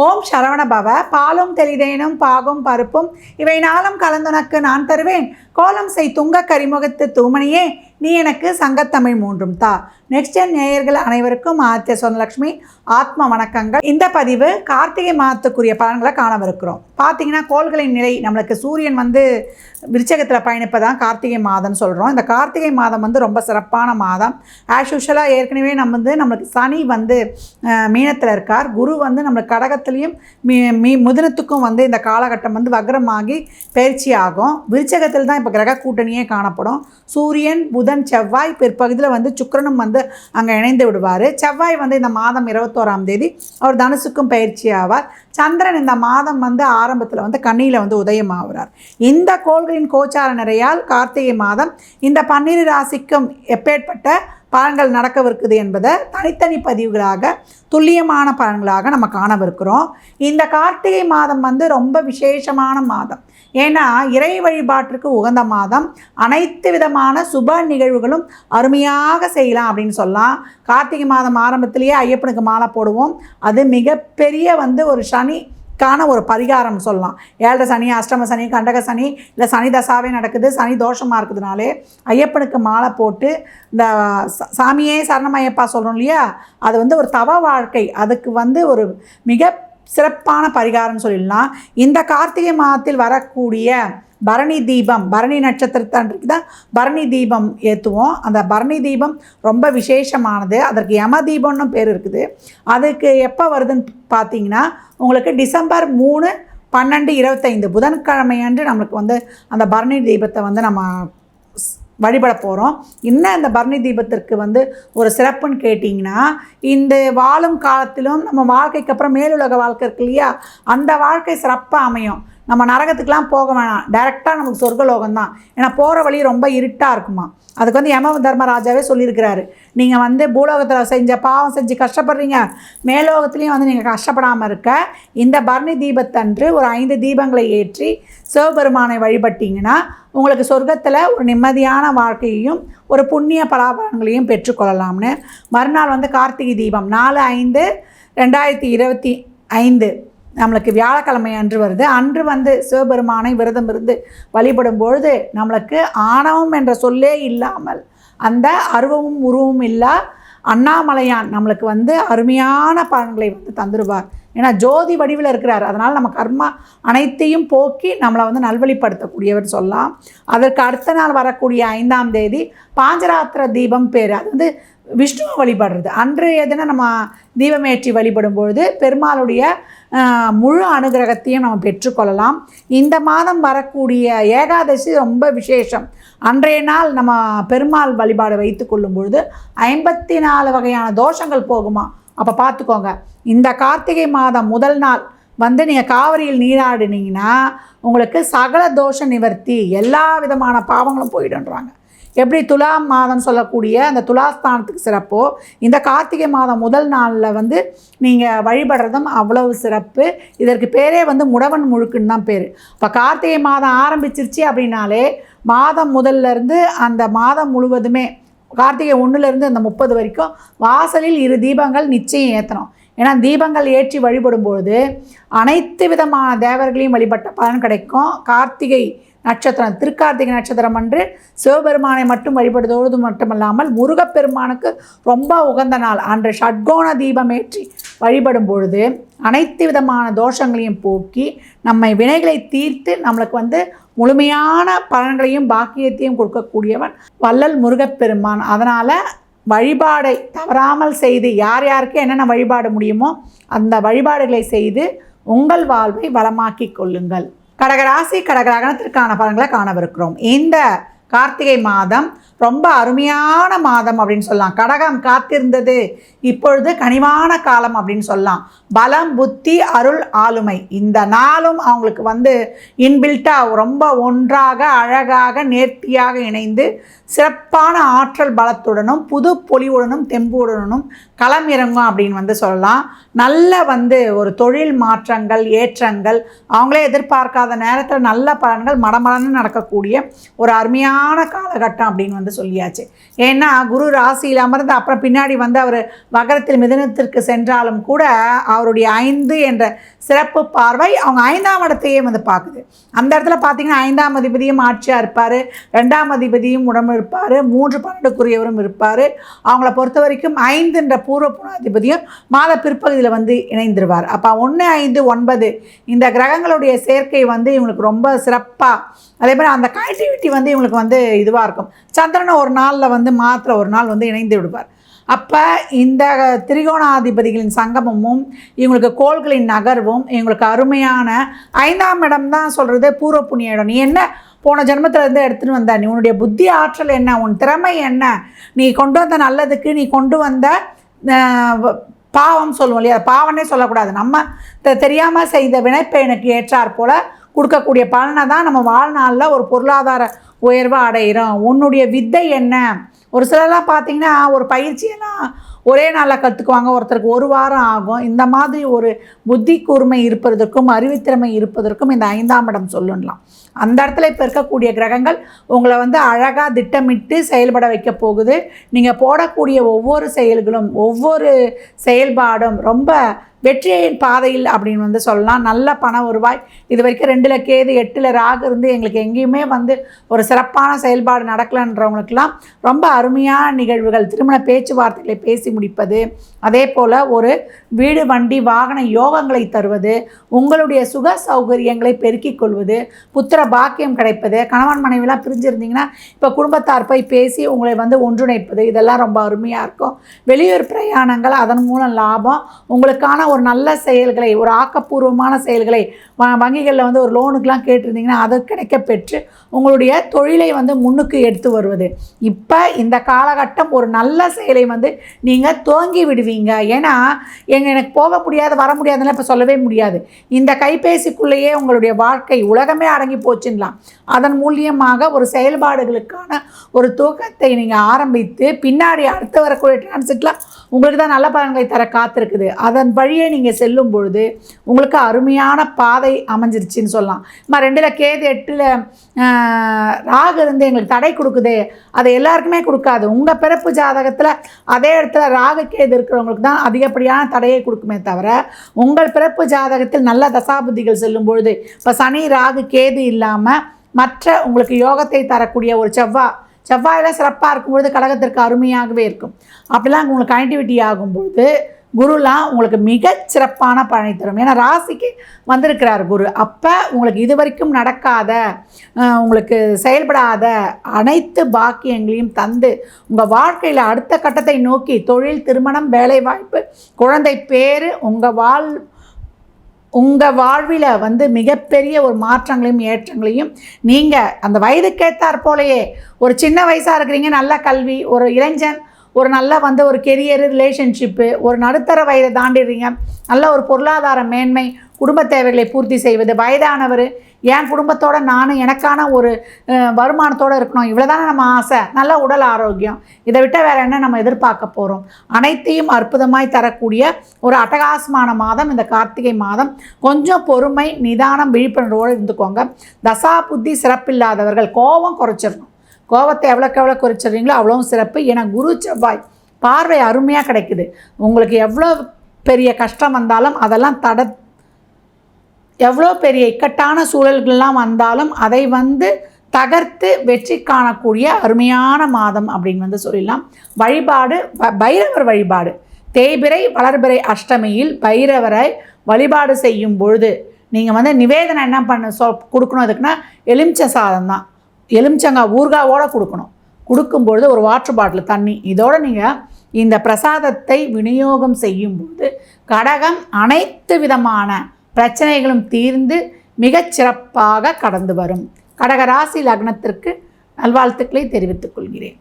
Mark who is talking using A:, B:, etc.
A: ஓம் சரவண பவ. பாலும் தெளிதேனும் பாகும் பருப்பும் இவை நாளும் கலந்துனக்கு நான் தருவேன். கோலம் செய் துங்க கரிமுகத்து தூமணியே, நீ எனக்கு சங்கத்தமிழ் மூன்றும் தா. நெக்ஸ்ட் ஜென் நேயர்கள் அனைவருக்கும் ஆதித்ய சொர்ணலக்ஷ்மி ஆத்ம வணக்கங்கள். இந்த பதிவு கார்த்திகை மாதத்துக்குரிய பலன்களை காணவிருக்கிறோம். பார்த்தீங்கன்னா கோள்களின் நிலை, நம்மளுக்கு சூரியன் விருச்சகத்தில் பயணிப்பதான் கார்த்திகை மாதம் சொல்கிறோம். இந்த கார்த்திகை மாதம் ரொம்ப சிறப்பான மாதம். ஆஸ் யூஷுவலாக ஏற்கனவே நம்மளுக்கு சனி மீனத்தில் இருக்கார். குரு நம்மளுக்கு கடகத்துலேயும் மிதுனத்துக்கும் இந்த காலகட்டம் வக்ரமாகி பயிற்சி ஆகும். விருச்சகத்தில் தான் இப்போ கிரக கூட்டணியே காணப்படும். சூரியன் புதன் செவ்வாய் பிற்பகுதியில் சுக்கிரனும் அங்கே இணைந்து விடுவார். செவ்வாய் இந்த மாதம் 21ஆம் தேதி அவர் தனுசுக்கும் பயிற்சி ஆவார். சந்திரன் இந்த மாதம் ஆரம்பத்தில் கன்னியில் உதயமாகிறார். இந்த கோள்களின் கோச்சார நிறையால் கார்த்திகை மாதம் இந்த 12 ராசிக்கும் எப்பேற்பட்ட பலன்கள் நடக்கவிருக்குது என்பதை தனித்தனி பதிவுகளாக துல்லியமான பலன்களாக நம்ம காணவிருக்கிறோம். இந்த கார்த்திகை மாதம் ரொம்ப விசேஷமான மாதம். ஏன்னா இறை வழிபாட்டிற்கு உகந்த மாதம். அனைத்து விதமான சுப நிகழ்வுகளும் அருமையாக செய்யலாம் அப்படின்னு சொல்லலாம். கார்த்திகை மாதம் ஆரம்பத்திலேயே ஐயப்பனுக்கு மாலை போடுவோம். அது மிகப்பெரிய ஒரு சனிக்கான ஒரு பரிகாரம் சொல்லலாம். 7 சனி, அஷ்டம சனி, கண்டக சனி, இல்லை சனி தசாவே நடக்குது, சனி தோஷமாக இருக்குதுனாலே ஐயப்பனுக்கு மாலை போட்டு இந்த சாமியே சரணமையப்பா சொல்கிறோம் இல்லையா, அது ஒரு தவ வாழ்க்கை. அதுக்கு ஒரு மிக சிறப்பான பரிகாரம் சொல்லிடலாம். இந்த கார்த்திகை மாதத்தில் வரக்கூடிய பரணி தீபம், பரணி நட்சத்திரத்தன்றைக்கு தான் பரணி தீபம் ஏற்றுவோம். அந்த பரணி தீபம் ரொம்ப விசேஷமானது. அதற்கு யம தீபம்னு பேர் இருக்குது. அதுக்கு எப்போ வருதுன்னு பார்த்தீங்கன்னா உங்களுக்கு டிசம்பர் 3, 12, 25 புதன்கிழமை அன்று நம்மளுக்கு அந்த பரணி தீபத்தை நம்ம வழிபட போகிறோம். இன்னும் இந்த பரணி தீபத்திற்கு ஒரு சிறப்புன்னு கேட்டிங்கன்னா, இந்த வாழும் காலத்திலும் நம்ம வாழ்க்கைக்கு அப்புறம் மேலுலக வாழ்க்கை இருக்கு இல்லையா, அந்த வாழ்க்கை சிறப்பாக அமையும். நம்ம நரகத்துக்கெலாம் போக வேணாம், டைரெக்டாக நமக்கு சொர்க்கலோகம் தான். ஏன்னா போகிற வழி ரொம்ப இருட்டாக இருக்குமா. அதுக்கு யம தர்மராஜாவே சொல்லியிருக்கிறாரு, நீங்கள் பூலோகத்தில் பாவம் செஞ்சு கஷ்டப்படுறீங்க, மேலோகத்துலேயும் நீங்கள் கஷ்டப்படாமல் இருக்க இந்த பரணி தீபத்தன்று ஒரு 5 தீபங்களை ஏற்றி சிவபெருமானை வழிபட்டிங்கன்னா உங்களுக்கு சொர்க்கத்தில் ஒரு நிம்மதியான வாழ்க்கையையும் ஒரு புண்ணிய பலாபலன்களையும் பெற்றுக்கொள்ளலாம்னு. மறுநாள் கார்த்திகை தீபம் 4/5/2025 நம்மளுக்கு வியாழக்கிழமை அன்று வருது. அன்று சிவபெருமானை விரதம் இருந்து வழிபடும் பொழுது நம்மளுக்கு ஆணவம் என்ற சொல்லே இல்லாமல் அந்த அருவமும் உருவமும் இல்லா அண்ணாமலையான் நம்மளுக்கு அருமையான பலன்களை தந்துடுவார். ஏன்னா ஜோதி வடிவில் இருக்கிறார். அதனால் நம்ம கர்மா அனைத்தையும் போக்கி நம்மளை நல்வழிப்படுத்தக்கூடியவர் சொல்லலாம். அதற்கு அடுத்த நாள் வரக்கூடிய 5ஆம் தேதி பாஞ்சராத்திர தீபம் பேர். அது விஷ்ணுவை வழிபடுறது. அன்றைய தினம் நம்ம தீபமேற்றி வழிபடும் பொழுது பெருமாளுடைய முழு அனுகிரகத்தையும் நம்ம பெற்றுக்கொள்ளலாம். இந்த மாதம் வரக்கூடிய ஏகாதசி ரொம்ப விசேஷம். அன்றைய நாள் நம்ம பெருமாள் வழிபாடு வைத்து கொள்ளும் பொழுது 54 வகையான தோஷங்கள் போகுமா. அப்போ பார்த்துக்கோங்க, இந்த கார்த்திகை மாதம் முதல் நாள் நீங்கள் காவிரியில் நீராடினீங்கன்னா உங்களுக்கு சகல தோஷ நிவர்த்தி, எல்லா விதமான பாவங்களும் போயிடுன்றாங்க. எப்படி துலாம் மாதம் சொல்லக்கூடிய அந்த துலாஸ்தானத்துக்கு சிறப்போ, இந்த கார்த்திகை மாதம் முதல் நாளில் நீங்கள் வழிபடுறதும் அவ்வளவு சிறப்பு. இதற்கு பேரே முடவன் முழுக்குன்னு தான் பேர். இப்போ கார்த்திகை மாதம் ஆரம்பிச்சிருச்சு அப்படின்னாலே மாதம் முதல்லேருந்து அந்த மாதம் முழுவதுமே கார்த்திகை 1லேருந்து அந்த 30 வரைக்கும் வாசலில் 2 தீபங்கள் நிச்சயம் ஏற்றணும். ஏன்னா தீபங்கள் ஏற்றி வழிபடும்பொழுது அனைத்து விதமான தேவர்களையும் வழிபட்ட பலன் கிடைக்கும். கார்த்திகை நட்சத்திரம், திருக்கார்த்திகை நட்சத்திரம் அன்று சிவபெருமானை மட்டும் வழிபடுவதோடு மட்டுமல்லாமல் முருகப்பெருமானுக்கு ரொம்ப உகந்த நாள். அன்று ஷட்கோண தீபம் ஏற்றி வழிபடும் பொழுது அனைத்து விதமான தோஷங்களையும் போக்கி நம்மை வினைகளை தீர்த்து நம்மளுக்கு முழுமையான பலன்களையும் பாக்கியத்தையும் கொடுக்கக்கூடியவன் வள்ளல் முருகப்பெருமான். அதனால் வழிபாடை தவறாமல் செய்து யார் யாருக்கு என்னென்ன வழிபாட முடியுமோ அந்த வழிபாடுகளை செய்து உங்கள் வாழ்வை வளமாக்கி கொள்ளுங்கள். கடகராசி கடகராகனத்திற்கான பலன்களை காணவிருக்கிறோம். இந்த கார்த்திகை மாதம் ரொம்ப அருமையான மாதம் அப்படின்னு சொல்லலாம். கடகம் காத்திருந்தது இப்பொழுது கனிவான காலம் அப்படின்னு சொல்லலாம். பலம், புத்தி, அருள், ஆளுமை இந்த நாளும் அவங்களுக்கு இன்பில்ட்டாக ரொம்ப ஒன்றாக அழகாக நேர்த்தியாக இணைந்து சிறப்பான ஆற்றல் பலத்துடனும் புது பொலிவுடனும் தெம்புடனும் களம் இறங்கும் அப்படின்னு சொல்லலாம். நல்ல ஒரு தொழில் மாற்றங்கள், ஏற்றங்கள், அவங்களே எதிர்பார்க்காத நேரத்தில் நல்ல பலன்கள் மடமடன்னு நடக்கக்கூடிய ஒரு அருமையான காலகட்டம் அப்படின்னு சொல்லியாச்சு. ஏன்னா குரு ராசியில் அமர்ந்து அப்புறம் பின்னாடி வந்து அவர் மகரத்தில் மிதுனத்திற்கு சென்றாலும் கூட அவருடைய 5 என்ற சிறப்பு பார்வை அவங்க 5ஆம் இடத்தையே வந்து பார்க்குது. அந்த இடத்துல பார்த்தீங்கன்னா 5ஆம் அதிபதியும் ஆட்சியாக இருப்பார், 2ஆம் அதிபதியும் உடம்பு இருப்பார், 3 12க்குரியவரும் இருப்பார். அவங்கள பொறுத்த வரைக்கும் 5 என்ற பூர்வ புனாதிபதியும் மாத பிற்பகுதியில் வந்து இணைந்துருவார். அப்போ 1, 5, 9 இந்த கிரகங்களுடைய சேர்க்கை வந்து இவங்களுக்கு ரொம்ப சிறப்பாக, அதே மாதிரி அந்த கனெக்டிவிட்டி வந்து இவங்களுக்கு வந்து இதுவாக இருக்கும். சந்திரனை ஒரு நாளில் வந்து மாத்திர ஒரு நாள் வந்து இணைந்து விடுவார். அப்போ இந்த திரிகோணாதிபதிகளின் சங்கமமும் இவங்களுக்கு கோள்களின் நகர்வும் இவங்களுக்கு அருமையான 5ஆம் இடம் தான் சொல்கிறது பூர்வ புண்ணிய இடம். நீ என்ன போன ஜென்மத்திலேருந்து எடுத்துகிட்டு வந்த, நீ உன்னுடைய புத்தி ஆற்றல் என்ன, உன் திறமை என்ன, நீ கொண்டு வந்த நல்லதுக்கு நீ கொண்டு வந்த பாவம் சொல்லுவோம் இல்லையா, பாவனே சொல்லக்கூடாது, நம்ம தெரியாமல் செய்த வினைப்பயனுக்கு ஏற்றாற் போல் கொடுக்கக்கூடிய பலனை தான் நம்ம வாழ்நாளில் ஒரு பொருளாதார உயர்வை அடைகிறோம். உன்னுடைய வித்தை என்ன, ஒரு சிலர்லாம் பார்த்திங்கன்னா ஒரு பயிற்சியெல்லாம் ஒரே நாளில் கற்றுக்குவாங்க, ஒருத்தருக்கு 1 வாரம் ஆகும். இந்த மாதிரி ஒரு புத்தி கூர்மை இருப்பதற்கும் அறிவுத்திறமை இருப்பதற்கும் இந்த 5ஆம் இடம் சொல்லலாம். அந்த இடத்துல இப்போ இருக்கக்கூடிய கிரகங்கள் உங்களை வந்து அழகாக திட்டமிட்டு செயல்பட வைக்க போகுது. நீங்கள் போடக்கூடிய ஒவ்வொரு செயல்களும் ஒவ்வொரு செயல்பாடும் ரொம்ப வெற்றியின் பாதையில் அப்படின்னு வந்து சொல்லலாம். நல்ல பண வருவாய். இது வரைக்கும் 2ல் கேது 8ல் ராகு இருந்து எங்களுக்கு எங்கேயுமே வந்து ஒரு சிறப்பான செயல்பாடு நடக்கலைன்றவங்களுக்கெல்லாம் ரொம்ப அருமையான நிகழ்வுகள், திருமண பேச்சுவார்த்தைகளை பேசி முடிப்பது, அதே போல் ஒரு வீடு வண்டி வாகன யோகங்களை தருவது, உங்களுடைய சுக சௌகரியங்களை பெருக்கிக் கொள்வது, புத்திர பாக்கியம் கிடைப்பது, கணவன் மனைவிலாம் பிரிஞ்சிருந்தீங்கன்னா இப்போ குடும்பத்தார் போய் பேசி உங்களை வந்து ஒன்றிணைப்பது, இதெல்லாம் ரொம்ப அருமையாக இருக்கும். வெளியூர் பிரயாணங்கள், அதன் மூலம் லாபம், உங்களுக்கான ஒரு நல்ல செயல்களை, ஒரு ஆக்கப்பூர்வமான செயல்களை வங்கிகளில் வந்து ஒரு லோனுக்கெலாம் கேட்டிருந்தீங்கன்னா அது கிடைக்க பெற்று உங்களுடைய தொழிலை வந்து முன்னுக்கு எடுத்து வருவது. இப்போ இந்த காலகட்டம் ஒரு நல்ல செயலை வந்து நீங்கள் துவங்கி விடுவீங்க. ஏன்னா எனக்கு போக முடியாது வர முடியாதுன்னு இப்போ சொல்லவே முடியாது. இந்த கைபேசிக்குள்ளேயே உங்களுடைய வாழ்க்கை உலகமே அடங்கி போச்சுன்னலாம். அதன் மூலியமாக ஒரு செயல்பாடுகளுக்கான ஒரு தூக்கத்தை நீங்கள் ஆரம்பித்து பின்னாடி அடுத்து வரக்கூடிய டிரான்சிட்லாம் உங்களுக்கு தான் நல்ல பலன்களை தர காத்திருக்குது. அதன் வழியே நீங்கள் செல்லும் பொழுது உங்களுக்கு அருமையான பாதை அமைஞ்சிருச்சின்னு சொல்லலாம். 2ல் கேது 8ல் ராகு இருந்து எங்களுக்கு தடை கொடுக்குது, அது எல்லாருக்குமே கொடுக்காது. உங்கள் பிறப்பு ஜாதகத்தில் அதே இடத்துல ராகு கேது இருக்கிறவங்களுக்கு தான் அதிகப்படியான தடையை கொடுக்குமே தவிர, உங்கள் பிறப்பு ஜாதகத்தில் நல்ல தசாபுத்திகள் செல்லும் பொழுது, இப்போ சனி ராகு கேது இல்லாமல் மற்ற உங்களுக்கு யோகத்தை தரக்கூடிய ஒரு செவ்வாயில் சிறப்பாக இருக்கும்பொழுது கடகத்திற்கு அருமையாகவே இருக்கும். அப்படிலாம் உங்களுக்கு கனெக்டிவிட்டி ஆகும்பொழுது குருலாம் உங்களுக்கு மிகச் சிறப்பான பலனை தரும். ஏன்னா ராசிக்கு வந்திருக்கிறார் குரு. அப்போ உங்களுக்கு இது வரைக்கும் நடக்காத, உங்களுக்கு செயல்படாத அனைத்து பாக்கியங்களையும் தந்து உங்கள் வாழ்க்கையில் அடுத்த கட்டத்தை நோக்கி தொழில், திருமணம், வேலைவாய்ப்பு, குழந்தை பேர், உங்கள் வாழ்வில் வந்து மிகப்பெரிய ஒரு மாற்றங்களையும் ஏற்றங்களையும் நீங்கள் அந்த வயதுக்கேற்றாற் போலையே, ஒரு சின்ன வயசாக இருக்கிறீங்க, நல்ல கல்வி, ஒரு இளைஞன் ஒரு நல்ல வந்து ஒரு கெரியரு, ரிலேஷன்ஷிப்பு, ஒரு நடுத்தர வயதை தாண்டிடுறீங்க, நல்ல ஒரு பொருளாதார மேன்மை, குடும்ப தேவைகளை பூர்த்தி செய்வது, வயதானவர் என் குடும்பத்தோடு நானும் எனக்கான ஒரு வருமானத்தோடு இருக்கணும், இவ்வளோ தானே நம்ம ஆசை, நல்ல உடல் ஆரோக்கியம், இதை விட்டால் வேறு என்ன நம்ம எதிர்பார்க்க போகிறோம். அனைத்தையும் அற்புதமாய் தரக்கூடிய ஒரு அட்டகாசமான மாதம் இந்த கார்த்திகை மாதம். கொஞ்சம் பொறுமை, நிதானம், விழிப்புணர்வோடு இருந்துக்கோங்க. தசா புத்தி சிறப்பில்லாதவர்கள் கோபம் குறைச்சிடணும். கோபத்தை எவ்வளோக்கு எவ்வளோ குறைச்சிடுறீங்களோ அவ்வளோவும் சிறப்பு. ஏன்னா குரு செவ்வாய் பார்வை அருமையாக கிடைக்குது. உங்களுக்கு எவ்வளோ பெரிய கஷ்டம் வந்தாலும் அதெல்லாம் எவ்வளோ பெரிய இக்கட்டான சூழல்கள்லாம் வந்தாலும் அதை வந்து தகர்த்து வெற்றி காணக்கூடிய அருமையான மாதம் அப்படின்னு வந்து சொல்லலாம். வழிபாடு பைரவர் வழிபாடு. தேய்பிறை வளர்பிறை அஷ்டமியில் பைரவரை வழிபாடு செய்யும் பொழுது நீங்கள் வந்து நிவேதனம் என்ன கொடுக்கணும். அதுக்குன்னா எலுமிச்சை சாதம் தான், எலுமிச்சங்காய் ஊறுகாவோடு கொடுக்கணும். கொடுக்கும்பொழுது ஒரு வாட்டர் பாட்டில் தண்ணி, இதோடு நீங்கள் இந்த பிரசாதத்தை விநியோகம் செய்யும்போது கடகம் அனைத்து விதமான பிரச்சனைகளும் தீர்ந்து மிகச்சிறப்பாக கடந்து வரும். கடகராசி லக்னத்திற்கு நல்வாழ்த்துக்களை தெரிவித்துக் கொள்கிறேன்.